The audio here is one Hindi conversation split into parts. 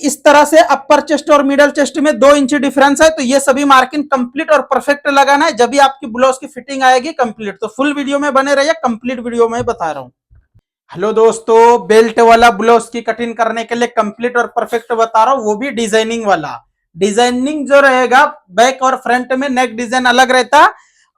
इस तरह से अपर चेस्ट और मिडल चेस्ट में 2 इंच डिफरेंस है, तो ये सभी मार्किंग कंप्लीट और परफेक्ट लगाना है, जब भी आपकी ब्लाउज की फिटिंग आएगी कंप्लीट। तो फुल वीडियो में बने रहिए, कंप्लीट वीडियो में बता रहा हूं। हेलो दोस्तों, बेल्ट वाला ब्लाउज की कटिंग करने के लिए कंप्लीट और परफेक्ट बता रहा हूं, वो भी डिजाइनिंग वाला। डिजाइनिंग जो रहेगा बैक और फ्रंट में नेक डिजाइन अलग रहता।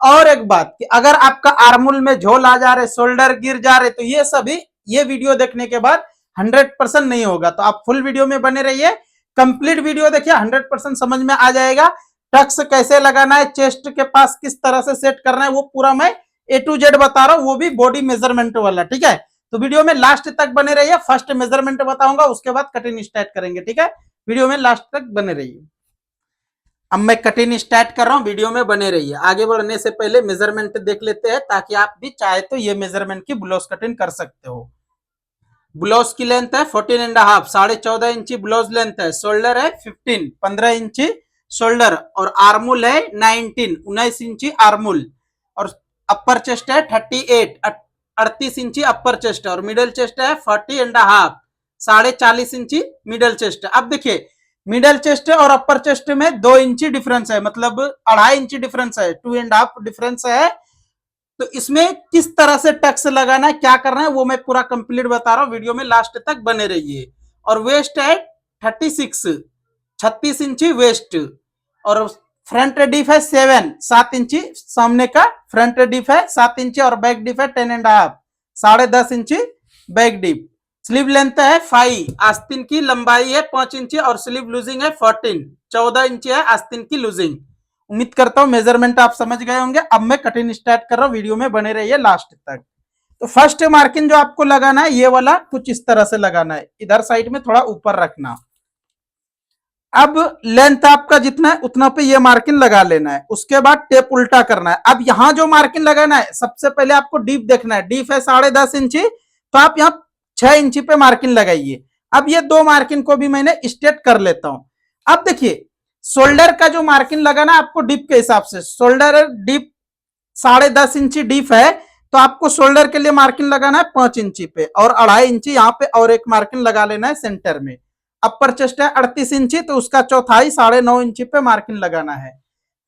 और एक बात कि अगर आपका आर्मुल में झोल आ जा रहे, शोल्डर गिर जा रहे, तो ये सभी ये वीडियो देखने के बाद 100% नहीं होगा। तो आप फुल वीडियो में बने रहिए, कंप्लीट वीडियो देखिए, 100% समझ में आ जाएगा। टक्स कैसे लगाना है, चेस्ट के पास किस तरह से सेट करना है, वो पूरा मैं A to Z बता रहा हूं, वो भी बॉडी मेजरमेंट वाला। ठीक है, तो वीडियो में लास्ट तक बने रहिए। फर्स्ट मेजरमेंट बताऊंगा, उसके बाद कटिंग स्टार्ट करेंगे। ठीक है, वीडियो में लास्ट तक बने रहिए। अब मैं कटिंग स्टार्ट कर रहा हूं, वीडियो में बने रहिए। आगे बढ़ने से पहले मेजरमेंट देख लेते हैं, ताकि आप भी चाहे तो ये मेजरमेंट की ब्लाउज कटिंग कर सकते हो। ब्लाउज की लेंथ है 14.5, 14.5 इंची ब्लाउज लेंथ है। शोल्डर है 15 इंची शोल्डर, और आर्मुल है 19 इंची आर्मुल, और अपर चेस्ट है 38 इंची अपर चेस्ट, और मिडल चेस्ट है 40.5, 40.5 इंची मिडल चेस्ट। अब देखिए, मिडल चेस्ट और अपर चेस्ट में 2 इंची डिफरेंस है, मतलब 2.5 इंची डिफरेंस है, 2.5 डिफरेंस है। तो इसमें किस तरह से टक्स लगाना है, क्या करना है, वो मैं पूरा कंप्लीट बता रहा हूं, वीडियो में लास्ट तक बने रहिए। और वेस्ट है 36 इंची वेस्ट, और फ्रंट डिप है 7 इंची, सामने का फ्रंट डिप है 7 इंची, और बैक डिप है 10.5, 10.5 इंची बैक डिप। स्लीव लेंथ है 5, आस्तीन की लंबाई है 5 इंची, और स्लीव लूजिंग है 14 इंची है आस्तीन की लूजिंग। उम्मीद करता हूं मेजरमेंट आप समझ गए होंगे। अब मैं कटिंग स्टार्ट कर रहा हूं, वीडियो में बने रहिए लास्ट तक। तो फर्स्ट मार्किंग जो आपको लगाना है, ये वाला कुछ इस तरह से लगाना है, इधर साइड में थोड़ा ऊपर रखना। अब लेंथ आपका जितना है उतना पे ये मार्किंग लगा लेना है। उसके बाद टेप उल्टा करना है। अब यहां जो मार्किंग लगाना है, सबसे पहले आपको डीप देखना है। डीप है 10.5 इंची, तो आप यहाँ 6 इंची पे मार्किंग लगाइए। अब ये 2 मार्किंग को भी मैंने स्ट्रेट कर लेता हूं। अब देखिए, शोल्डर का जो मार्किंग लगाना आपको डीप के हिसाब से, शोल्डर डीप 10.5 इंची डीप है, तो आपको शोल्डर के लिए मार्किंग लगाना है 5 इंची पे, और 2.5 इंची यहाँ पे और एक मार्किंग लगा लेना है सेंटर में। अपर चेस्ट है 38 इंची, तो उसका चौथाई 9.5 इंची पे मार्किंग लगाना है।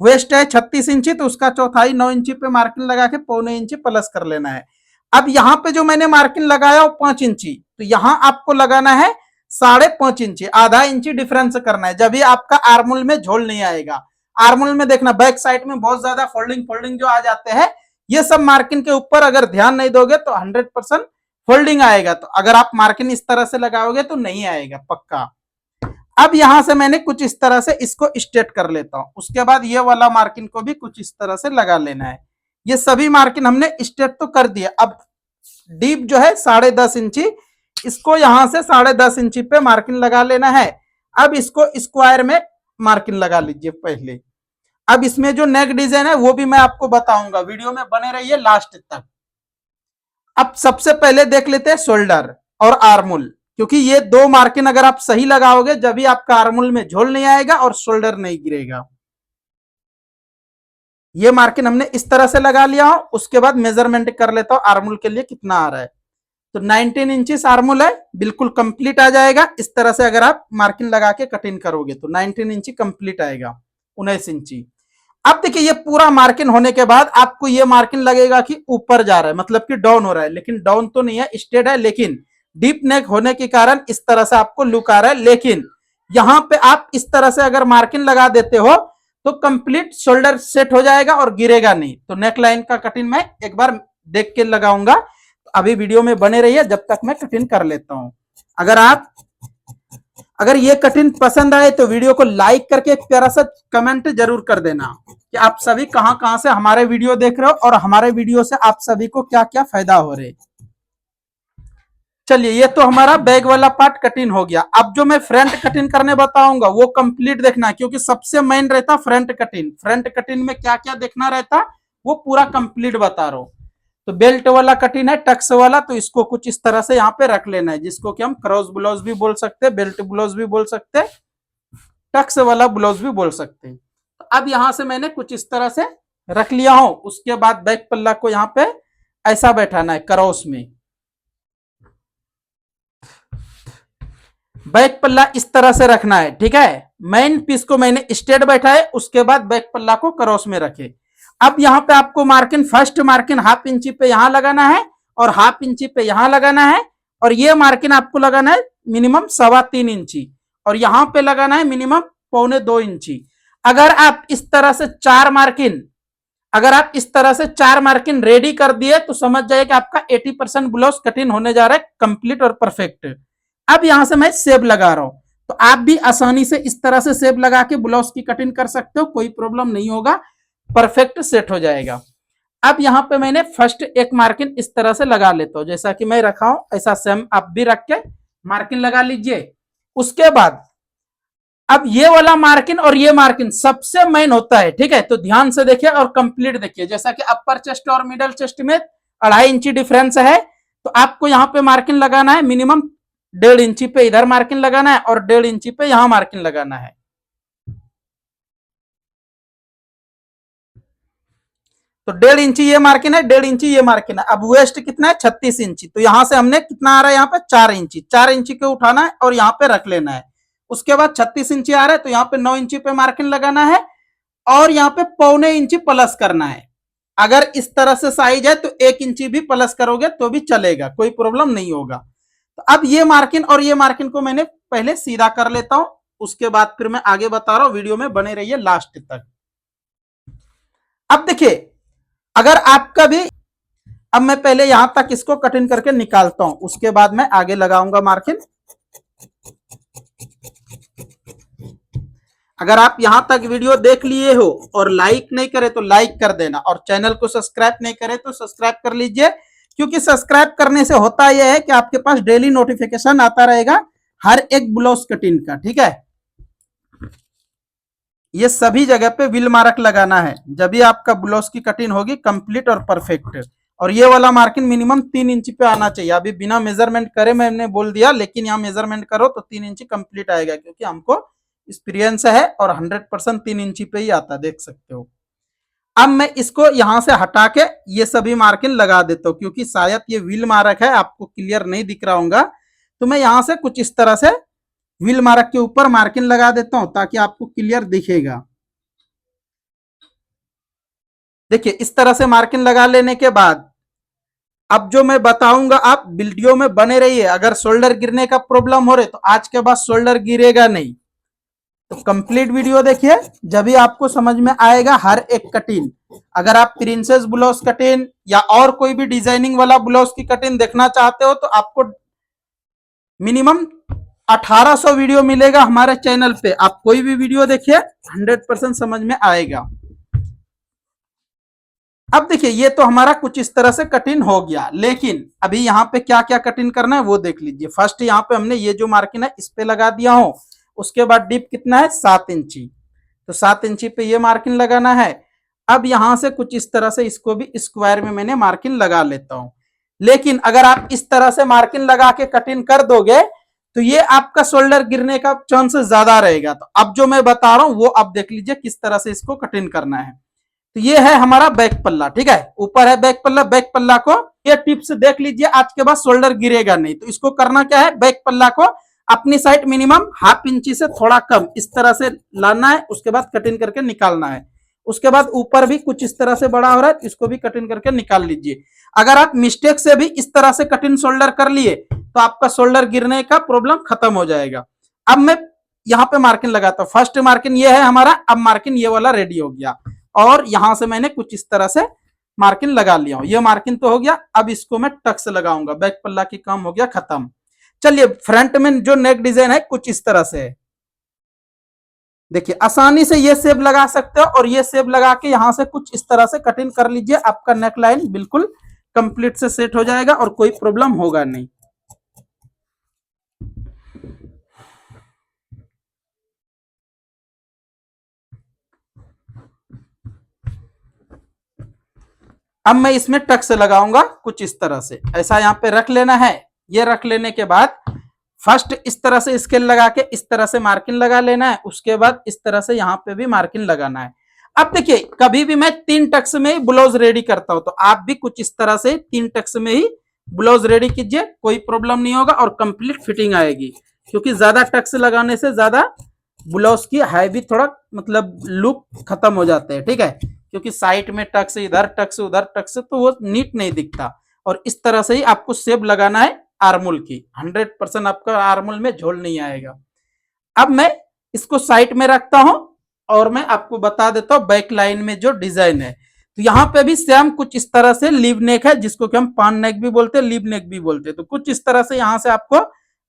वेस्ट है 36 इंची, तो उसका चौथाई 9 इंची पे मार्किंग लगा के 0.25 इंची प्लस कर लेना है। अब यहाँ पे जो मैंने मार्किंग लगाया वो 5 इंची, तो यहाँ आपको लगाना है 5.5 इंची, आधा इंची डिफरेंस करना है, जब भी आपका आर्मुल में झोल नहीं आएगा। आर्मुल में देखना बैक साइड में बहुत ज्यादा फोल्डिंग जो आ जाते हैं, ये सब मार्किंग के ऊपर अगर ध्यान नहीं दोगे तो 100% फोल्डिंग आएगा। तो अगर आप मार्किंग इस तरह से लगाओगे तो नहीं आएगा पक्का। अब यहां से मैंने कुछ इस तरह से इसको स्ट्रेट कर लेता हूं। उसके बाद ये वाला मार्किंग को भी कुछ इस तरह से लगा लेना है। ये सभी मार्किंग हमने स्ट्रेट तो कर दिया। अब डीप जो है 10.5 इंची, इसको यहां से 10.5 इंची पे मार्किंग लगा लेना है। अब इसको स्क्वायर में मार्किंग लगा लीजिए पहले। अब इसमें जो नेक डिजाइन है वो भी मैं आपको बताऊंगा, वीडियो में बने रहिए लास्ट तक। अब सबसे पहले देख लेते हैं शोल्डर और आर्मुल, क्योंकि ये 2 मार्किंग अगर आप सही लगाओगे, जब भी आपका आर्मुल में झोल नहीं आएगा और शोल्डर नहीं गिरेगा। ये मार्किंग हमने इस तरह से लगा लिया हो। उसके बाद मेजरमेंट कर लेता हूं आर्मुल के लिए कितना आ रहा है। तो 19 इंचेस आर्मुल है, बिल्कुल कंप्लीट आ जाएगा। इस तरह से अगर आप मार्किंग लगा के कटिंग करोगे तो 19 इंची कंप्लीट आएगा, 19 इंची। अब देखिए, ये पूरा मार्किंग होने के बाद आपको ये मार्किंग लगेगा कि ऊपर जा रहा है, मतलब कि डाउन हो रहा है, लेकिन डाउन तो नहीं है, स्ट्रेट है। लेकिन डीप नेक होने के कारण इस तरह से आपको लुक आ रहा है। लेकिन यहां पे आप इस तरह से अगर मार्किंग लगा देते हो तो कंप्लीट शोल्डर सेट हो जाएगा और गिरेगा नहीं। तो नेक लाइन का कटिंग मैं एक बार देख के लगाऊंगा। अभी वीडियो में बने रहिए जब तक मैं कटिंग कर लेता हूं। अगर ये कटिंग पसंद आए तो वीडियो को लाइक करके एक प्यारा सा कमेंट जरूर कर देना कि आप सभी कहां से हमारे वीडियो देख रहे हो, और हमारे वीडियो से आप सभी को क्या क्या फायदा हो रहे। चलिए, ये तो हमारा बैक वाला पार्ट कटिंग हो गया। अब जो मैं फ्रंट कटिंग करने बताऊंगा वो कंप्लीट देखना, क्योंकि सबसे मेन रहता फ्रंट कटिंग। फ्रंट कटिंग में क्या क्या देखना रहता वो पूरा कंप्लीट बता रहा हूं। तो बेल्ट वाला कटिंग है, टक्स वाला, तो इसको कुछ इस तरह से यहाँ पे रख लेना है, जिसको कि हम क्रॉस ब्लाउज भी बोल सकते हैं, बेल्ट ब्लाउज भी बोल सकते हैं, टक्स वाला ब्लाउज भी बोल सकते हैं। तो अब यहां से मैंने कुछ इस तरह से रख लिया हूं। उसके बाद बैक पल्ला को यहाँ पे ऐसा बैठाना है क्रॉस में। बैक पल्ला इस तरह से रखना है, ठीक है। मेन पीस को मैंने स्ट्रेट बैठाए, उसके बाद बैक पल्ला को क्रॉस में रखे। अब यहाँ पे आपको मार्किन, फर्स्ट मार्किन ½ इंची पे यहां लगाना है और ½ इंची पे यहां लगाना है, और ये मार्किन आपको लगाना है मिनिमम 3.25 इंची, और यहां पे लगाना है मिनिमम 1.25 इंची। अगर आप इस तरह से चार मार्किन रेडी कर दिए तो समझ जाइए कि आपका 80% ब्लाउज कटिंग होने जा रहा है कंप्लीट और परफेक्ट। अब यहां से मैं सेब लगा रहा हूं, तो आप भी आसानी से इस तरह से सेब लगा के ब्लाउज की कटिंग कर सकते हो, कोई प्रॉब्लम नहीं होगा, परफेक्ट सेट हो जाएगा। अब यहां पे मैंने फर्स्ट एक मार्किन इस तरह से लगा लेता हूं, जैसा कि मैं रखा हूं ऐसा सेम आप भी रख के मार्किन लगा लीजिए। उसके बाद अब ये वाला मार्किन और ये मार्किन सबसे मेन होता है, ठीक है। तो ध्यान से देखिए और कंप्लीट देखिए, जैसा कि अपर चेस्ट और मिडल चेस्ट में 2.5 इंची डिफरेंस है, तो आपको यहां पे मार्किन लगाना है मिनिमम 1.5 इंची पे इधर मार्किन लगाना है और 1.5 इंची पे यहां मार्किन लगाना है। तो 1.5 इंची ये मार्किन है, 1.5 इंची ये मार्किन है। अब वेस्ट कितना है 36 इंची, तो यहां से हमने कितना आ रहा है यहाँ पे 4 इंची, 4 इंची को उठाना है और यहाँ पे रख लेना है। उसके बाद 36 इंची आ रहा है, तो यहाँ पे 9 इंची पे मार्किन लगाना है और यहाँ पे 1.25 इंची प्लस करना है। अगर इस तरह से साइज है तो 1 इंची भी प्लस करोगे तो भी चलेगा, कोई प्रॉब्लम नहीं होगा। तो अब ये मार्किन और ये मार्किन को मैंने पहले सीधा कर लेता हूं, उसके बाद फिर मैं आगे बता रहा हूं, वीडियो में बने रहिए लास्ट तक। अब देखिए, अगर आपका भी, अब मैं पहले यहां तक इसको कटिंग करके निकालता हूं, उसके बाद मैं आगे लगाऊंगा मार्किन। अगर आप यहां तक वीडियो देख लिए हो और लाइक नहीं करे तो लाइक कर देना, और चैनल को सब्सक्राइब नहीं करे तो सब्सक्राइब कर लीजिए, क्योंकि सब्सक्राइब करने से होता यह है कि आपके पास डेली नोटिफिकेशन आता रहेगा हर एक ब्लाउज कटिंग का, ठीक है। ये सभी जगह पे व्हील मार्क लगाना है, जब भी आपका ब्लाउज की कटिंग होगी कंप्लीट और परफेक्ट। और ये वाला मार्किंग मिनिमम 3 इंची पे आना चाहिए। अभी बिना मेजरमेंट करे मैंने बोल दिया, लेकिन यहाँ मेजरमेंट करो तो 3 इंची कंप्लीट आएगा, क्योंकि हमको एक्सपीरियंस है और 100% 3 इंची पे ही आता, देख सकते हो। अब मैं इसको यहां से हटा के ये सभी मार्किंग लगा देता हूँ, क्योंकि शायद ये व्हील मार्क है आपको क्लियर नहीं दिख रहा होगा, तो मैं यहां से कुछ इस तरह से व्हील मार्क के ऊपर मार्किंग लगा देता हूं ताकि आपको क्लियर दिखेगा। देखिए इस तरह से मार्किंग लगा लेने के बाद अब जो मैं बताऊंगा आप वीडियो में बने रहिए। अगर शोल्डर गिरने का प्रॉब्लम हो रहे तो आज के बाद शोल्डर गिरेगा नहीं, तो कंप्लीट वीडियो देखिए, जब भी आपको समझ में आएगा हर एक कटिंग। अगर आप प्रिंसेस ब्लाउज कटिंग या और कोई भी डिजाइनिंग वाला ब्लाउज की कटिंग देखना चाहते हो तो आपको मिनिमम 1800 वीडियो मिलेगा हमारे चैनल पे। आप कोई भी वीडियो देखिए 100% समझ में आएगा। अब देखिए ये तो हमारा कुछ इस तरह से कटिंग हो गया, लेकिन अभी यहाँ पे क्या क्या कटिंग करना है वो देख लीजिए। फर्स्ट यहाँ पे हमने ये जो मार्किंग है इस पे लगा दिया हूं, उसके बाद डीप कितना है 7 इंची, तो 7 इंची पे ये मार्किंग लगाना है। अब यहां से कुछ इस तरह से इसको भी स्क्वायर में मैंने मार्किंग लगा लेता हूं। लेकिन अगर आप इस तरह से मार्किंग लगा के कटिंग कर दोगे तो ये आपका शोल्डर गिरने का चांस ज्यादा रहेगा। तो अब जो मैं बता रहा हूं वो अब देख लीजिए किस तरह से इसको कटिंग करना है। तो ये है हमारा बैक पल्ला, ठीक है, ऊपर है बैक पल्ला। बैक पल्ला को ये टिप्स देख लीजिए, आज के बाद शोल्डर गिरेगा नहीं। तो इसको करना क्या है, बैक पल्ला को अपनी साइड मिनिमम ½ इंची से थोड़ा कम इस तरह से लाना है, उसके बाद कटिंग करके निकालना है। उसके बाद ऊपर भी कुछ इस तरह से बड़ा हो रहा है, इसको भी कटिंग करके निकाल लीजिए। अगर आप मिस्टेक से भी इस तरह से कटिंग शोल्डर कर लिए तो आपका शोल्डर गिरने का प्रॉब्लम खत्म हो जाएगा। अब मैं यहाँ पे मार्किंग लगाता हूँ। फर्स्ट मार्किंग ये है हमारा, अब मार्किंग ये वाला रेडी हो गया, और यहां से मैंने कुछ इस तरह से मार्किंग लगा लिया हूं। ये मार्किंग तो हो गया, अब इसको मैं टक्स लगाऊंगा। बैक पल्ला की काम हो गया खत्म। चलिए फ्रंट में जो नेक डिजाइन है कुछ इस तरह से है। देखिए आसानी से ये शेप लगा सकते हो, और ये शेप लगा के यहां से कुछ इस तरह से कटिंग कर लीजिए, आपका नेक लाइन बिल्कुल कंप्लीट से सेट हो जाएगा और कोई प्रॉब्लम होगा नहीं। अब मैं इसमें टक्स लगाऊंगा कुछ इस तरह से, ऐसा यहाँ पे रख लेना है। ये रख लेने के बाद फर्स्ट इस तरह से स्केल लगा के इस तरह से मार्किंग लगा लेना है, उसके बाद इस तरह से यहाँ पे भी मार्किंग लगाना है। अब देखिए कभी भी मैं 3 टक्स में ही ब्लाउज रेडी करता हूं, तो आप भी कुछ इस तरह से 3 टक्स में ही ब्लाउज रेडी कीजिए, कोई प्रॉब्लम नहीं होगा और कंप्लीट फिटिंग आएगी। क्योंकि ज्यादा टक्स लगाने से ज्यादा ब्लाउज की हैवी थोड़ा मतलब लुक खत्म हो जाते हैं, ठीक है। क्योंकि साइड में टक्स, इधर टक्स, उधर टक्स, तो वो नीट नहीं दिखता। और इस तरह से ही आपको शेप लगाना है आर्मोल की। 100% आपका आर्मोल में झोल नहीं आएगा। अब मैं इसको साइड में रखता हूं और मैं आपको बता देता हूं बैक लाइन में जो डिजाइन है। तो यहाँ पे भी सेम कुछ इस तरह से लीव नेक है, जिसको कि हम पान नेक भी बोलते हैं, लीव नेक भी बोलते हैं। तो कुछ इस तरह से यहाँ से आपको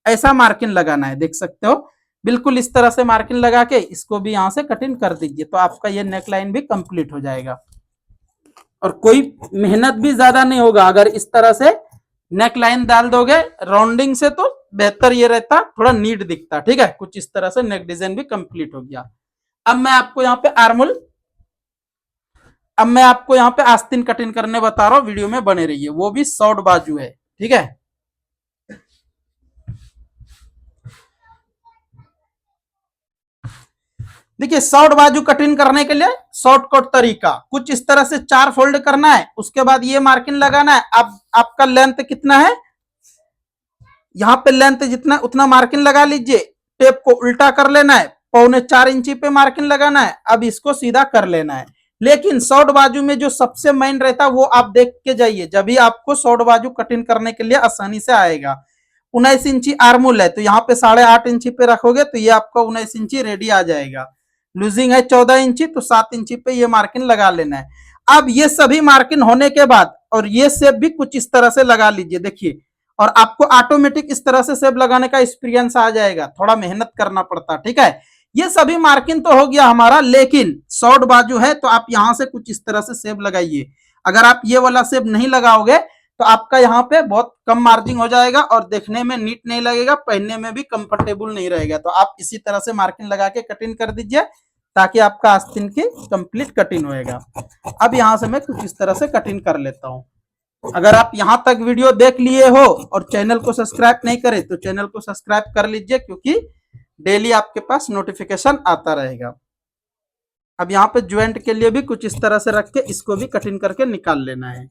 ऐसा मार्किंग लगाना है, देख सकते हो। बिल्कुल इस तरह से मार्किंग लगा के इसको भी यहाँ से कटिंग कर दीजिए, तो आपका ये नेक लाइन भी कंप्लीट हो जाएगा। और कोई मेहनत भी ज्यादा नहीं होगा अगर इस तरह से नेक लाइन डाल दोगे राउंडिंग से, तो बेहतर ये रहता, थोड़ा नीट दिखता, ठीक है। कुछ इस तरह से नेक डिजाइन भी कंप्लीट हो गया। अब मैं आपको यहाँ पे आर्मोल, अब मैं आपको यहाँ पे आस्तीन कटिंग करने बता रहा हूँ, वीडियो में बने रहिए। वो भी शॉर्ट बाजू है, ठीक है। देखिए शॉर्ट बाजू कटिंग करने के लिए शॉर्टकट तरीका कुछ इस तरह से 4 फोल्ड करना है। उसके बाद ये मार्किंग लगाना है। अब आपका लेंथ कितना है, यहाँ पे लेंथ जितना उतना मार्किंग लगा लीजिए। टेप को उल्टा कर लेना है, 4.25 इंची पे मार्किंग लगाना है। अब इसको सीधा कर लेना है। लेकिन शॉर्ट बाजू में जो सबसे मेन रहता है वो आप देख के जाइए, जब भी आपको शॉर्ट बाजू कटिंग करने के लिए आसानी से आएगा। 19 इंची आर्मोल है, तो यहाँ पे 8.5 इंची पे रखोगे तो ये आपका 19 इंची रेडी आ जाएगा। लूजिंग है 14 इंची, तो 7 इंची पे ये मार्किंग लगा लेना है। अब ये सभी मार्किंग होने के बाद और ये शेप भी कुछ इस तरह से लगा लीजिए, देखिए। और आपको ऑटोमेटिक इस तरह से शेप लगाने का एक्सपीरियंस आ जाएगा, थोड़ा मेहनत करना पड़ता, ठीक है। ये सभी मार्किंग तो हो गया हमारा, लेकिन शॉर्ट बाजू है तो आप यहां से कुछ इस तरह से शेप लगाइए। अगर आप ये वाला शेप नहीं लगाओगे तो आपका यहाँ पे बहुत कम मार्जिंग हो जाएगा और देखने में नीट नहीं लगेगा, पहनने में भी कंफर्टेबल नहीं रहेगा। तो आप इसी तरह से मार्किंग लगा के कटिंग कर दीजिए, ताकि आपका आस्तीन की कंप्लीट कटिंग होएगा। अब यहाँ से मैं कुछ इस तरह से कटिंग कर लेता हूँ। अगर आप यहां तक वीडियो देख लिए हो और चैनल को सब्सक्राइब नहीं करे तो चैनल को सब्सक्राइब कर लीजिए, क्योंकि डेली आपके पास नोटिफिकेशन आता रहेगा। अब यहाँ पे ज्वाइंट के लिए भी कुछ इस तरह से रख के इसको भी कटिंग करके निकाल लेना है।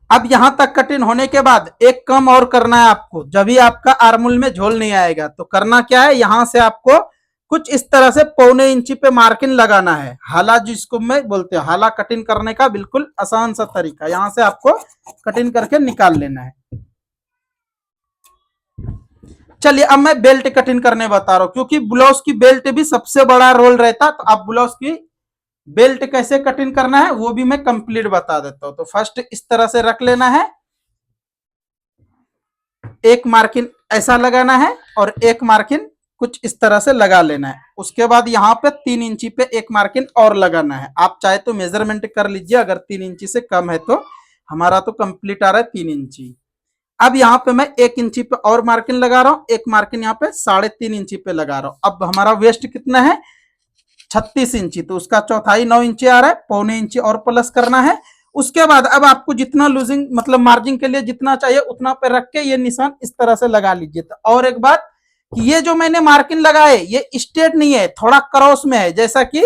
अब यहां तक कटिंग होने के बाद एक काम और करना है आपको, जब भी आपका आर्मोल में झोल नहीं आएगा तो करना क्या है, यहां से आपको कुछ इस तरह से 1.25 इंची पे मार्किंग लगाना है। हाला जिसको मैं बोलते हैं, हाला कटिंग करने का बिल्कुल आसान सा तरीका, यहां से आपको कटिंग करके निकाल लेना है। चलिए अब मैं बेल्ट कटिंग करने बता रहा हूं, क्योंकि ब्लाउज की बेल्ट भी सबसे बड़ा रोल रहता। तो आप ब्लाउज की बेल्ट कैसे कटिंग करना है वो भी मैं कंप्लीट बता देता हूं। तो फर्स्ट इस तरह से रख लेना है, एक मार्किंग ऐसा लगाना है और एक मार्किंग कुछ इस तरह से लगा लेना है। उसके बाद यहाँ पे 3 इंची पे एक मार्किंग और लगाना है। आप चाहे तो मेजरमेंट कर लीजिए, अगर 3 इंची से कम है तो। हमारा तो कंप्लीट आ रहा है 3 इंची। अब यहाँ पे मैं 1 इंची पे और मार्किंग लगा रहा हूँ, एक मार्किंग यहाँ पे 3.5 इंची पे लगा रहा हूँ। अब हमारा वेस्ट कितना है, 36 इंची, तो उसका चौथाई 9 इंची आ रहा है, 1.25 इंची और प्लस करना है। उसके बाद अब आपको जितना लूजिंग मतलब मार्जिन के लिए जितना चाहिए उतना पे रख के ये निशान इस तरह से लगा लीजिए। तो और एक बात, ये जो मैंने मार्किंग लगाए ये स्ट्रेट नहीं है, थोड़ा क्रॉस में है। जैसा कि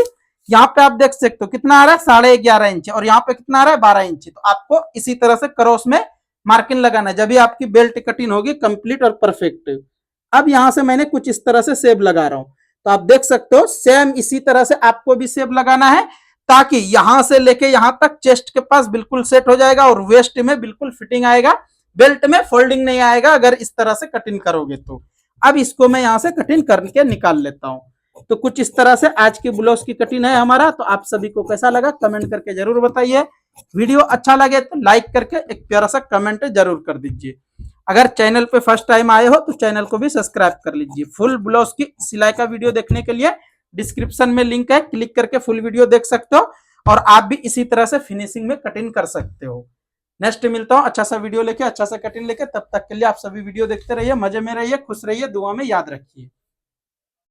यहाँ पे आप देख सकते हो कितना आ रहा है, 11.5 इंच, और यहाँ पे कितना आ रहा है, 12 इंच। तो आपको इसी तरह से क्रॉस में मार्किंग लगाना है, जब भी आपकी बेल्ट कटिंग होगी कंप्लीट और परफेक्ट। अब यहाँ से मैंने कुछ इस तरह से शेप लगा रहा हूँ, तो आप देख सकते हो सेम इसी तरह से आपको भी शेप लगाना है, ताकि यहां से लेके यहां तक चेस्ट के पास बिल्कुल सेट हो जाएगा और वेस्ट में बिल्कुल फिटिंग आएगा, बेल्ट में फोल्डिंग नहीं आएगा अगर इस तरह से कटिंग करोगे तो। अब इसको मैं यहां से कटिंग करके निकाल लेता हूं। तो कुछ इस तरह से आज की ब्लाउज की कटिंग है हमारा। तो आप सभी को कैसा लगा कमेंट करके जरूर बताइए। वीडियो अच्छा लगे तो लाइक करके एक प्यारा सा कमेंट जरूर कर दीजिए। अगर चैनल पे फर्स्ट टाइम आए हो तो चैनल को भी सब्सक्राइब कर लीजिए। फुल ब्लाउज की सिलाई का वीडियो देखने के लिए डिस्क्रिप्शन में लिंक है, क्लिक करके फुल वीडियो देख सकते हो और आप भी इसी तरह से फिनिशिंग में कटिंग कर सकते हो। नेक्स्ट मिलता हूं अच्छा सा वीडियो लेके, अच्छा सा कटिंग लेके। तब तक के लिए आप सभी वीडियो देखते रहिए, मजे में रहिए, खुश रहिए, दुआ में याद रखिए।